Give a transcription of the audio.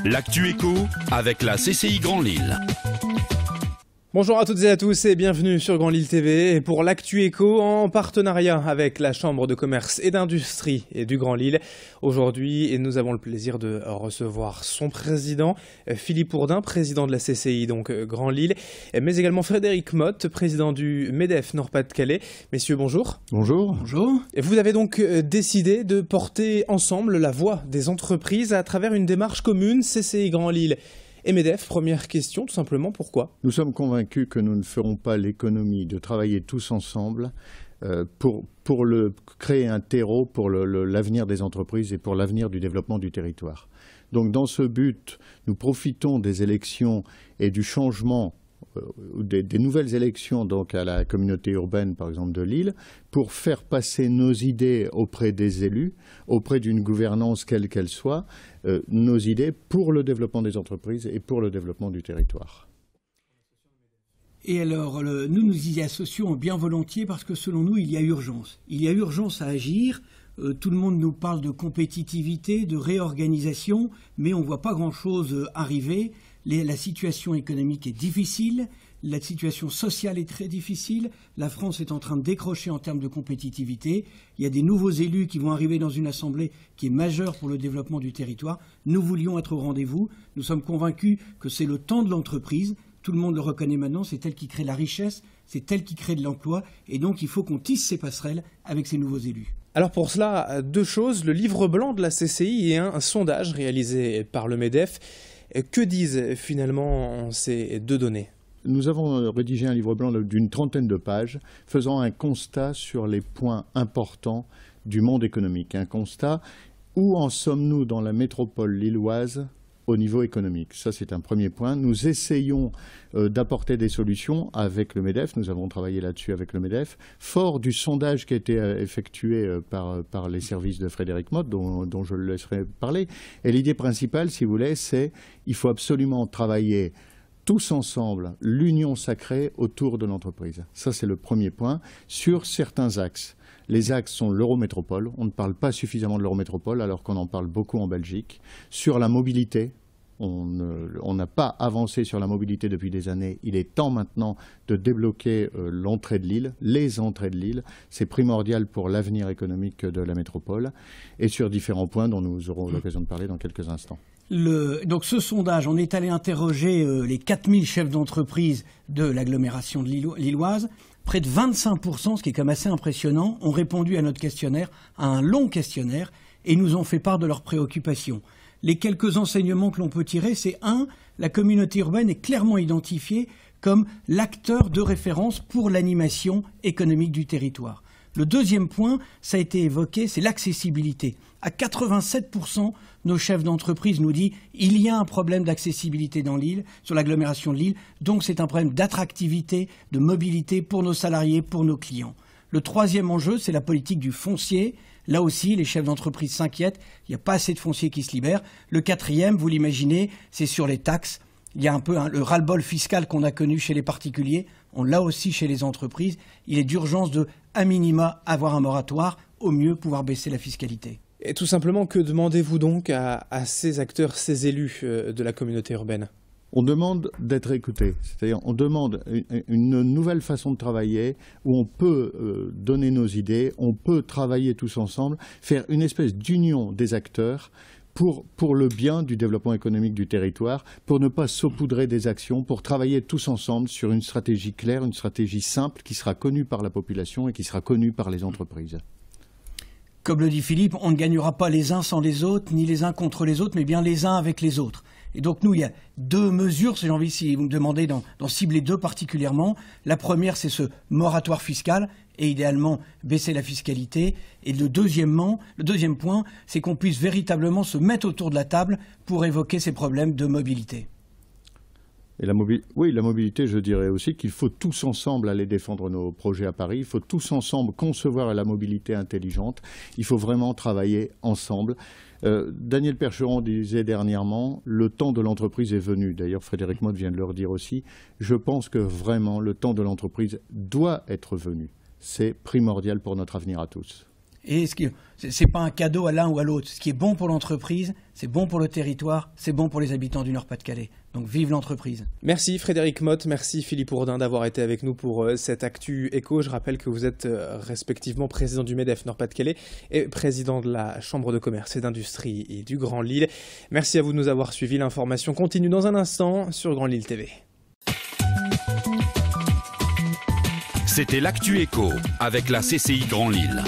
L'actu éco avec la CCI Grand Lille. Bonjour à toutes et à tous et bienvenue sur Grand Lille TV et pour l'actu éco en partenariat avec la Chambre de commerce et d'industrie et du Grand Lille. Aujourd'hui, nous avons le plaisir de recevoir son président, Philippe Hourdin, président de la CCI, donc Grand Lille, mais également Frédéric Motte, président du MEDEF Nord-Pas-de-Calais. Messieurs, bonjour. Bonjour. Bonjour. Vous avez donc décidé de porter ensemble la voix des entreprises à travers une démarche commune CCI Grand Lille. Et MEDEF, première question, tout simplement, pourquoi ? Nous sommes convaincus que nous ne ferons pas l'économie de travailler tous ensemble pour créer un terreau pour l'avenir des entreprises et pour l'avenir du développement du territoire. Donc dans ce but, nous profitons des élections et du changement des nouvelles élections donc à la communauté urbaine, par exemple de Lille, pour faire passer nos idées auprès des élus, auprès d'une gouvernance quelle qu'elle soit, nos idées pour le développement des entreprises et pour le développement du territoire. Et alors, nous nous y associons bien volontiers parce que selon nous, il y a urgence. Il y a urgence à agir. Tout le monde nous parle de compétitivité, de réorganisation, mais on ne voit pas grand-chose arriver. La situation économique est difficile, la situation sociale est très difficile, la France est en train de décrocher en termes de compétitivité, il y a des nouveaux élus qui vont arriver dans une assemblée qui est majeure pour le développement du territoire. Nous voulions être au rendez-vous, nous sommes convaincus que c'est le temps de l'entreprise, tout le monde le reconnaît maintenant, c'est elle qui crée la richesse, c'est elle qui crée de l'emploi, et donc il faut qu'on tisse ces passerelles avec ces nouveaux élus. Alors pour cela, deux choses, le livre blanc de la CCI et un sondage réalisé par le MEDEF. Que disent finalement ces deux données ? Nous avons rédigé un livre blanc d'une trentaine de pages faisant un constat sur les points importants du monde économique. Un constat, où en sommes-nous dans la métropole lilloise au niveau économique. Ça, c'est un premier point. Nous essayons d'apporter des solutions avec le MEDEF. Nous avons travaillé là-dessus avec le MEDEF. Fort du sondage qui a été effectué par les services de Frédéric Motte, dont je le laisserai parler. Et l'idée principale, si vous voulez, c'est qu'il faut absolument travailler tous ensemble, l'union sacrée autour de l'entreprise. Ça, c'est le premier point. Sur certains axes. Les axes sont l'Eurométropole. On ne parle pas suffisamment de l'Eurométropole alors qu'on en parle beaucoup en Belgique. Sur la mobilité, on n'a pas avancé sur la mobilité depuis des années. Il est temps maintenant de débloquer l'entrée de Lille, les entrées de Lille. C'est primordial pour l'avenir économique de la métropole. Et sur différents points dont nous aurons l'occasion de parler dans quelques instants. Donc ce sondage, on est allé interroger les 4000 chefs d'entreprise de l'agglomération de lilloise. Près de 25%, ce qui est quand même assez impressionnant, ont répondu à notre questionnaire, à un long questionnaire, et nous ont fait part de leurs préoccupations. Les quelques enseignements que l'on peut tirer, c'est la communauté urbaine est clairement identifiée comme l'acteur de référence pour l'animation économique du territoire. Le deuxième point, ça a été évoqué, c'est l'accessibilité. À 87%, nos chefs d'entreprise nous disent il y a un problème d'accessibilité dans l'île, sur l'agglomération de Lille, donc c'est un problème d'attractivité, de mobilité pour nos salariés, pour nos clients. Le troisième enjeu, c'est la politique du foncier. Là aussi, les chefs d'entreprise s'inquiètent, il n'y a pas assez de foncier qui se libère. Le quatrième, vous l'imaginez, c'est sur les taxes. Il y a un peu le ras-le-bol fiscal qu'on a connu chez les particuliers, on l'a aussi chez les entreprises. Il est d'urgence de, à minima, avoir un moratoire, au mieux pouvoir baisser la fiscalité. Et tout simplement, que demandez-vous donc à ces acteurs, ces élus de la communauté urbaine ? On demande d'être écouté, c'est-à-dire on demande une nouvelle façon de travailler où on peut donner nos idées, on peut travailler tous ensemble, faire une espèce d'union des acteurs pour le bien du développement économique du territoire, pour ne pas saupoudrer des actions, pour travailler tous ensemble sur une stratégie claire, une stratégie simple qui sera connue par la population et qui sera connue par les entreprises. Comme le dit Philippe, on ne gagnera pas les uns sans les autres, ni les uns contre les autres, mais bien les uns avec les autres. Et donc nous, il y a deux mesures, si j'ai envie, si vous me demandez d'en cibler deux particulièrement. La première, c'est ce moratoire fiscal, et idéalement baisser la fiscalité. Et le deuxième point, c'est qu'on puisse véritablement se mettre autour de la table pour évoquer ces problèmes de mobilité. Et la mobilité, je dirais aussi qu'il faut tous ensemble aller défendre nos projets à Paris. Il faut tous ensemble concevoir la mobilité intelligente. Il faut vraiment travailler ensemble. Daniel Percheron disait dernièrement, le temps de l'entreprise est venu. D'ailleurs, Frédéric Motte vient de le redire aussi. Je pense que vraiment, le temps de l'entreprise doit être venu. C'est primordial pour notre avenir à tous. Et c'est pas un cadeau à l'un ou à l'autre. Ce qui est bon pour l'entreprise, c'est bon pour le territoire, c'est bon pour les habitants du Nord-Pas-de-Calais. Donc vive l'entreprise. Merci Frédéric Motte, merci Philippe Ourdin d'avoir été avec nous pour cette Actu Éco. Je rappelle que vous êtes respectivement président du MEDEF Nord-Pas-de-Calais et président de la Chambre de commerce et d'industrie et du Grand Lille. Merci à vous de nous avoir suivis. L'information continue dans un instant sur Grand Lille TV. C'était l'Actu Éco avec la CCI Grand Lille.